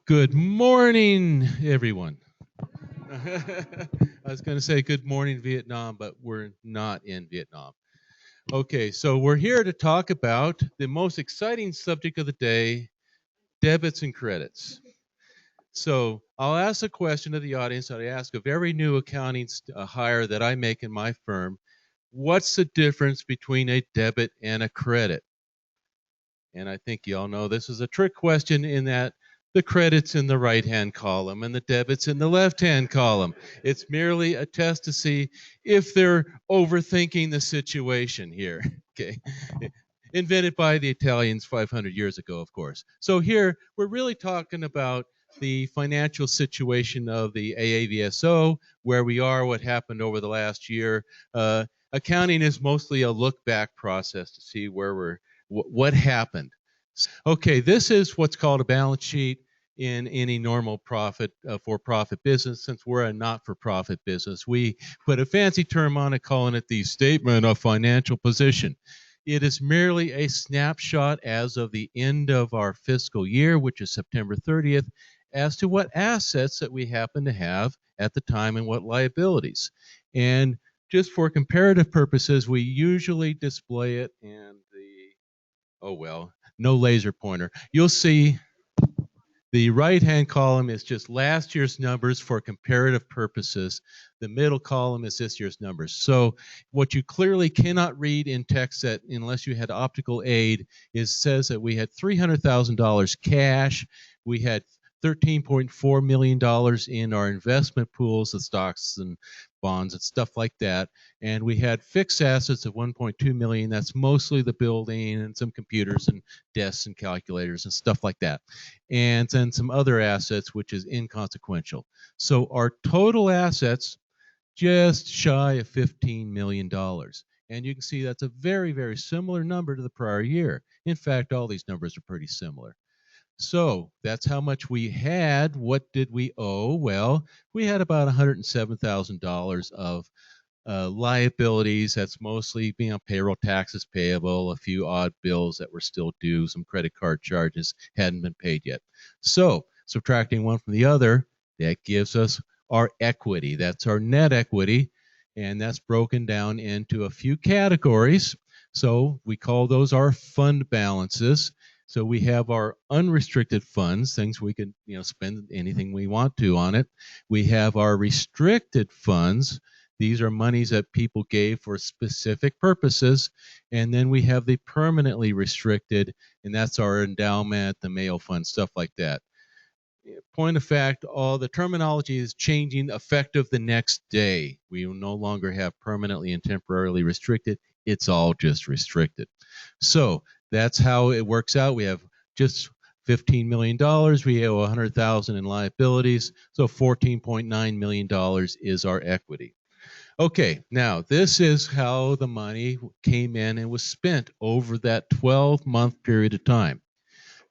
Good morning, everyone. I was going to say good morning, Vietnam, but we're not in Vietnam. Okay, so we're here to talk about the most exciting subject of the day, debits and credits. So I'll ask a question to the audience that I ask of every new accounting hire that I make in my firm. What's the difference between a debit and a credit? And I think you all know this is a trick question in that the credit's in the right-hand column and the debit's in the left-hand column. It's merely a test to see if they're overthinking the situation here. Okay. Invented by the Italians 500 years ago, of course. So here we're really talking about the financial situation of the AAVSO, where we are, what happened over the last year. Accounting is mostly a look-back process to see where what happened. Okay, this is what's called a balance sheet in any normal for-profit business. Since we're a not-for-profit business, we put a fancy term on it, calling it the statement of financial position. It is merely a snapshot as of the end of our fiscal year, which is September 30th, as to what assets that we happen to have at the time and what liabilities. And just for comparative purposes, we usually display it in no laser pointer. You'll see the right-hand column is just last year's numbers for comparative purposes. The middle column is this year's numbers. So what you clearly cannot read in text that unless you had optical aid says that we had $300,000 cash. We had $13.4 million in our investment pools, the stocks and bonds and stuff like that. And we had fixed assets of $1.2 million. That's mostly the building and some computers and desks and calculators and stuff like that. And then some other assets, which is inconsequential. So our total assets, just shy of $15 million. And you can see that's a very, very similar number to the prior year. In fact, all these numbers are pretty similar. So that's how much we had. What did we owe? Well, we had about $107,000 of liabilities. That's mostly payroll taxes payable, a few odd bills that were still due, some credit card charges hadn't been paid yet. So subtracting one from the other, that gives us our equity. That's our net equity, and that's broken down into a few categories. So we call those our fund balances. So we have our unrestricted funds, things we can spend anything we want to on it. We have our restricted funds. These are monies that people gave for specific purposes. And then we have the permanently restricted, and that's our endowment, the Mayo Fund, stuff like that. Point of fact, all the terminology is changing effective the next day. We will no longer have permanently and temporarily restricted. It's all just restricted. So that's how it works out. We have just $15 million. We owe $100,000 in liabilities. So $14.9 million is our equity. Okay, now this is how the money came in and was spent over that 12-month period of time.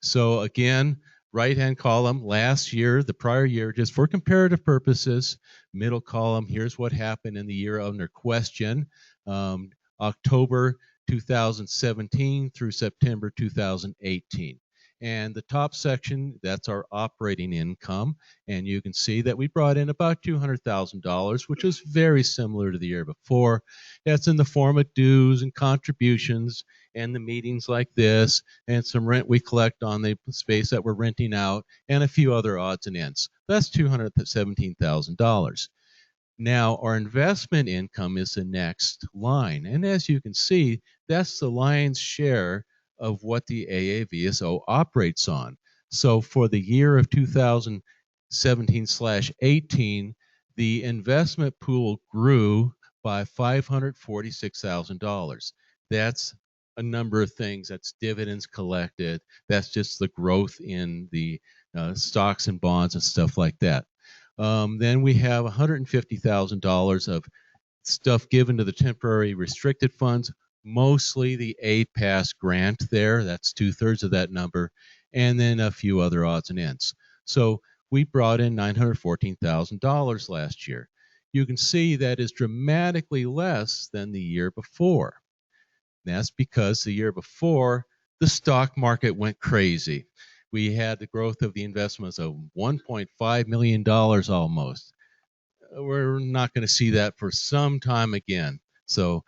So again, right-hand column, last year, the prior year, just for comparative purposes. Middle column, here's what happened in the year under question, October 2017 through September 2018. And the top section, that's our operating income. And you can see that we brought in about $200,000, which is very similar to the year before. That's in the form of dues and contributions and the meetings like this, and some rent we collect on the space that we're renting out, and a few other odds and ends. That's $217,000. Now, our investment income is the next line. And as you can see, that's the lion's share of what the AAVSO operates on. So for the year of 2017/18, the investment pool grew by $546,000. That's a number of things. That's dividends collected. That's just the growth in the stocks and bonds and stuff like that. Then we have $150,000 of stuff given to the temporary restricted funds, mostly the APAS grant there. That's 2/3 of that number, and then a few other odds and ends. So we brought in $914,000 last year. You can see that is dramatically less than the year before. That's because the year before, the stock market went crazy. We had the growth of the investments of $1.5 million almost. We're not going to see that for some time again. So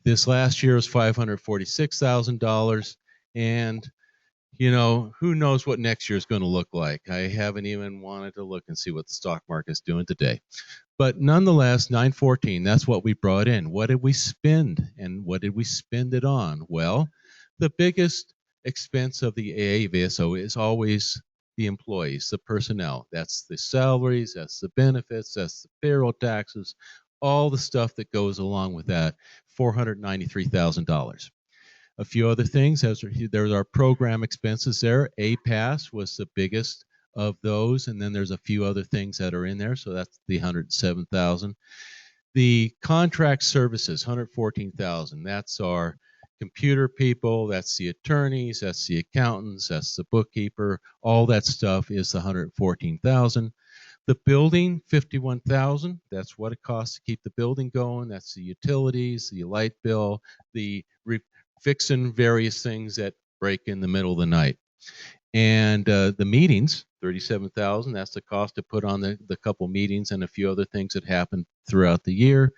this last year is $546,000. And, who knows what next year is going to look like. I haven't even wanted to look and see what the stock market is doing today. But nonetheless, 914, that's what we brought in. What did we spend, and what did we spend it on? Well, the biggest expense of the AAVSO is always the employees, the personnel. That's the salaries, that's the benefits, that's the payroll taxes, all the stuff that goes along with that, $493,000. A few other things, there's our program expenses there. APAS was the biggest of those, and then there's a few other things that are in there, so that's the 107,000. The contract services, 114,000. That's our computer people, that's the attorneys, that's the accountants, that's the bookkeeper. All that stuff is the 114,000. The building, 51,000. That's what it costs to keep the building going. That's the utilities, the light bill, the fixing various things that break in the middle of the night. And the meetings, 37,000. That's the cost to put on the couple meetings and a few other things that happen throughout the year.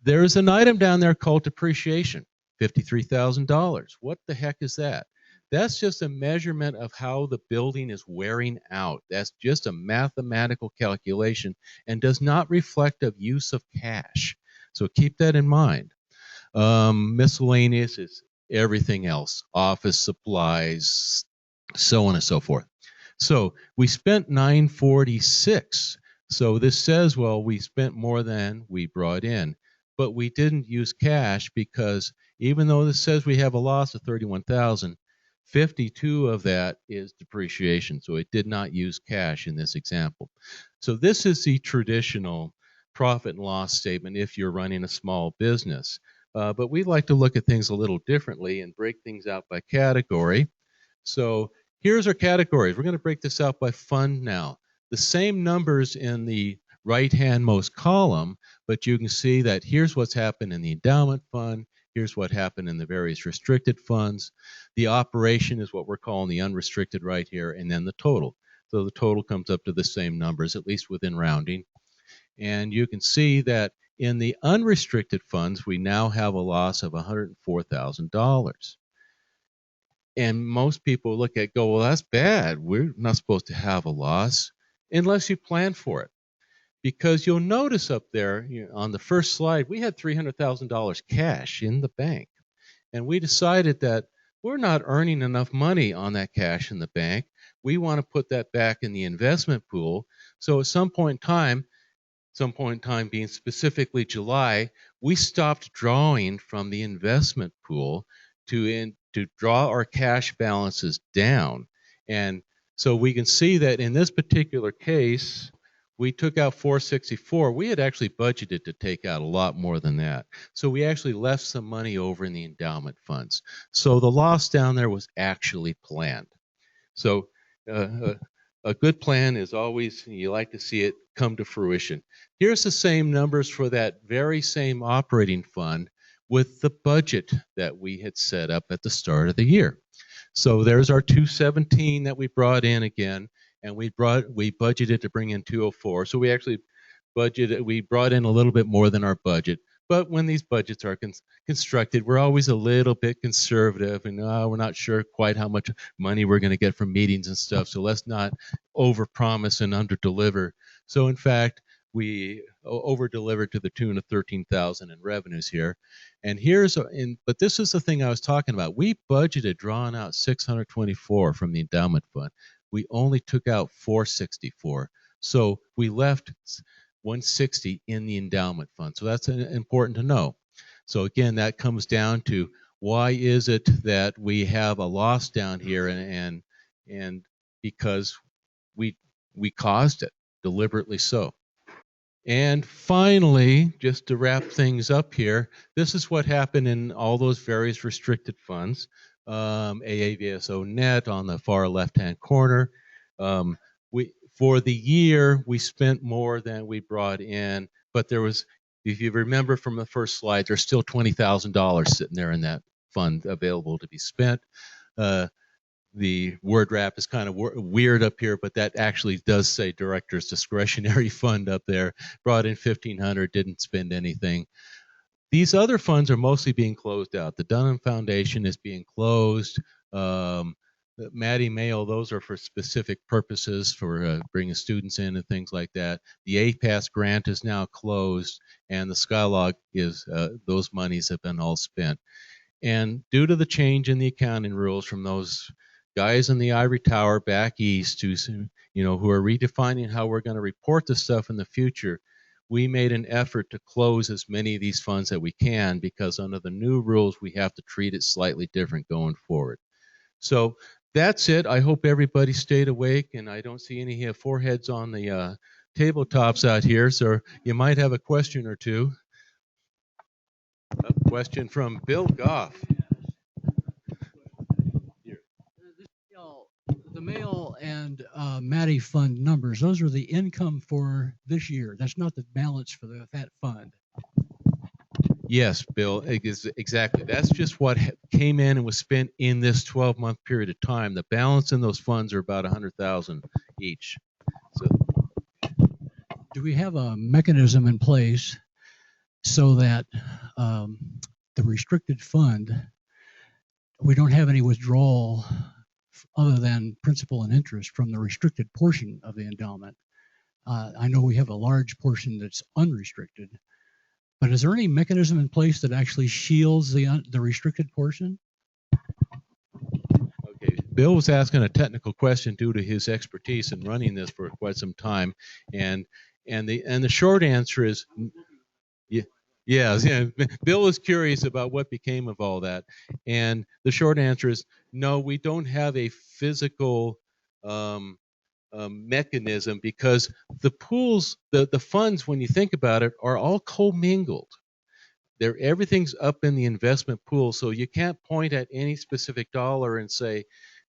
There's an item down there called depreciation, $53,000. What the heck is that? That's just a measurement of how the building is wearing out. That's just a mathematical calculation and does not reflect a use of cash. So keep that in mind. Miscellaneous is everything else, office supplies, so on and so forth. So we spent 946. So this says, well, we spent more than we brought in, but we didn't use cash because even though this says we have a loss of 31,000, 52 of that is depreciation. So it did not use cash in this example. So this is the traditional profit and loss statement if you're running a small business. But we like to look at things a little differently and break things out by category. So here's our categories. We're going to break this out by fund now. The same numbers in the right-hand most column, but you can see that here's what's happened in the endowment fund. Here's what happened in the various restricted funds. The operation is what we're calling the unrestricted right here, and then the total. So the total comes up to the same numbers, at least within rounding. And you can see that in the unrestricted funds, we now have a loss of $104,000. And most people look at go, well, that's bad. We're not supposed to have a loss unless you plan for it. Because you'll notice up there on the first slide, we had $300,000 cash in the bank. And we decided that we're not earning enough money on that cash in the bank. We want to put that back in the investment pool. So at some point in time being specifically July, we stopped drawing from the investment pool to draw our cash balances down. And so we can see that in this particular case, we took out 464. We had actually budgeted to take out a lot more than that. So we actually left some money over in the endowment funds. So the loss down there was actually planned. So a good plan is always, you like to see it come to fruition. Here's the same numbers for that very same operating fund with the budget that we had set up at the start of the year. So there's our 217 that we brought in again, and we budgeted to bring in 204. So we actually brought in a little bit more than our budget. But when these budgets are constructed, we're always a little bit conservative, and we're not sure quite how much money we're going to get from meetings and stuff. So let's not overpromise and underdeliver. So in fact, we over-delivered to the tune of 13,000 in revenues here. And but this is the thing I was talking about. We budgeted drawing out 624 from the endowment fund. We only took out 464. So we left 160 in the endowment fund. So that's important to know. So again, that comes down to why is it that we have a loss down here, and because we caused it deliberately so. And finally, just to wrap things up here, this is what happened in all those various restricted funds. AAVSO net on the far left-hand corner. For the year, we spent more than we brought in, but there was, if you remember from the first slide, there's still $20,000 sitting there in that fund available to be spent. the word wrap is kind of weird up here, but that actually does say director's discretionary fund up there. Brought in 1,500, didn't spend anything. These other funds are mostly being closed out. The Dunham Foundation is being closed. Maddie Mayo, those are for specific purposes for bringing students in and things like that. The APAS grant is now closed, and the Skylog is, those monies have been all spent. And due to the change in the accounting rules from those guys in the ivory tower back east who are redefining how we're going to report this stuff in the future, we made an effort to close as many of these funds that we can, because under the new rules, we have to treat it slightly different going forward. So that's it. I hope everybody stayed awake, and I don't see any foreheads on the tabletops out here, so you might have a question or two. A question from Bill Goff. The Mail and Maddie fund numbers, those are the income for this year. That's not the balance for that fund. Yes, Bill, exactly. That's just what came in and was spent in this 12-month period of time. The balance in those funds are about $100,000 each. So, do we have a mechanism in place so that the restricted fund, we don't have any withdrawal other than principal and interest from the restricted portion of the endowment? I know we have a large portion that's unrestricted, but is there any mechanism in place that actually shields the restricted portion? Okay, Bill was asking a technical question due to his expertise in running this for quite some time, and the short answer is, yeah. Bill was curious about what became of all that, and the short answer is no. We don't have a physical mechanism, because the pools, the funds, when you think about it, are all commingled. Everything's up in the investment pool, so you can't point at any specific dollar and say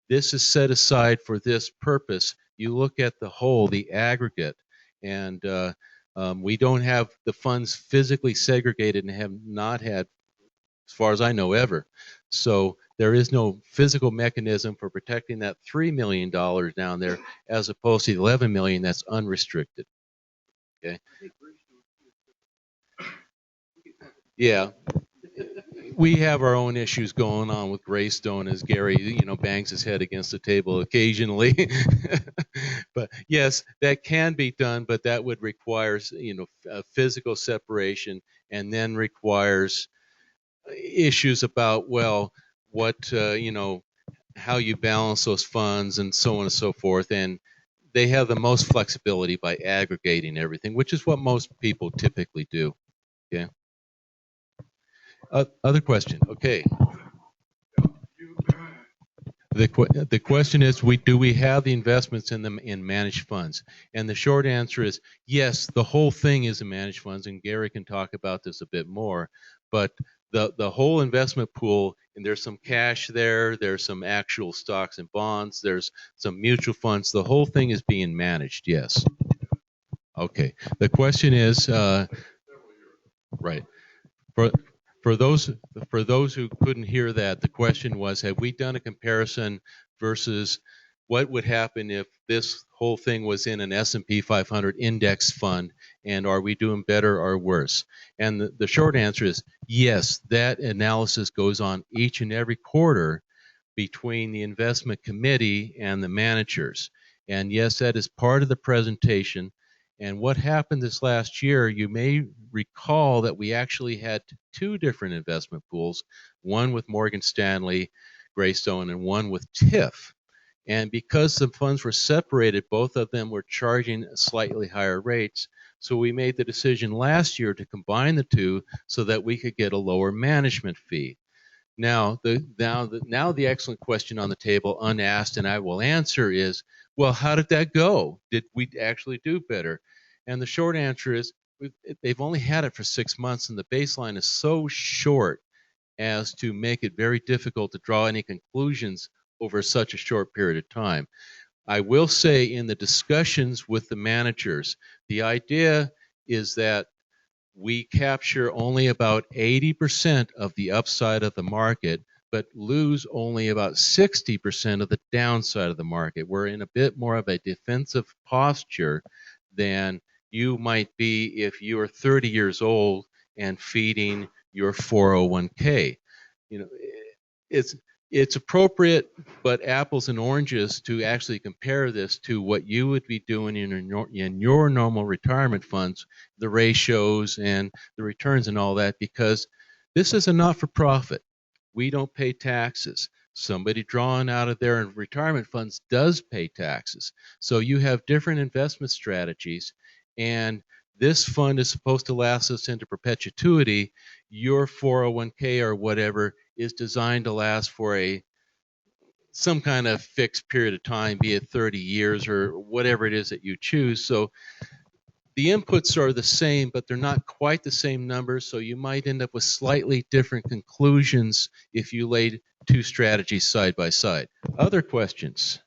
this is set aside for this purpose. You look at the whole, the aggregate, and we don't have the funds physically segregated and have not had, as far as I know, ever. So there is no physical mechanism for protecting that $3 million down there, as opposed to the $11 million that's unrestricted. Okay. Yeah. We have our own issues going on with Greystone, as Gary, bangs his head against the table occasionally. But yes, that can be done, but that would require, a physical separation, and then requires issues about, well, what, how you balance those funds and so on and so forth. And they have the most flexibility by aggregating everything, which is what most people typically do. Okay. Other question. Okay. The question is, do we have the investments in them in managed funds? And the short answer is yes. The whole thing is in managed funds, and Gary can talk about this a bit more. But the whole investment pool, and there's some cash there, there's some actual stocks and bonds, there's some mutual funds. The whole thing is being managed. Yes. Okay. The question is, right. For those who couldn't hear that, the question was, have we done a comparison versus what would happen if this whole thing was in an S&P 500 index fund, and are we doing better or worse? And the short answer is yes. That analysis goes on each and every quarter between the investment committee and the managers. And yes, that is part of the presentation. And what happened this last year, you may recall that we actually had two different investment pools, one with Morgan Stanley, Greystone, and one with TIF. And because the funds were separated, both of them were charging slightly higher rates. So we made the decision last year to combine the two so that we could get a lower management fee. Now the excellent question on the table, unasked, and I will answer, is, well, how did that go? Did we actually do better? And the short answer is they've only had it for 6 months, and the baseline is so short as to make it very difficult to draw any conclusions over such a short period of time. I will say, in the discussions with the managers, the idea is that we capture only about 80% of the upside of the market, but lose only about 60% of the downside of the market. We're in a bit more of a defensive posture than you might be if you are 30 years old and feeding your 401k. You know, it's appropriate, but apples and oranges to actually compare this to what you would be doing in your normal retirement funds, the ratios and the returns and all that, because this is a not-for-profit. We don't pay taxes. Somebody drawing out of their retirement funds does pay taxes. So you have different investment strategies, and this fund is supposed to last us into perpetuity. Your 401k or whatever is designed to last for some kind of fixed period of time, be it 30 years or whatever it is that you choose. So the inputs are the same, but they're not quite the same numbers, so you might end up with slightly different conclusions if you laid two strategies side by side. Other questions?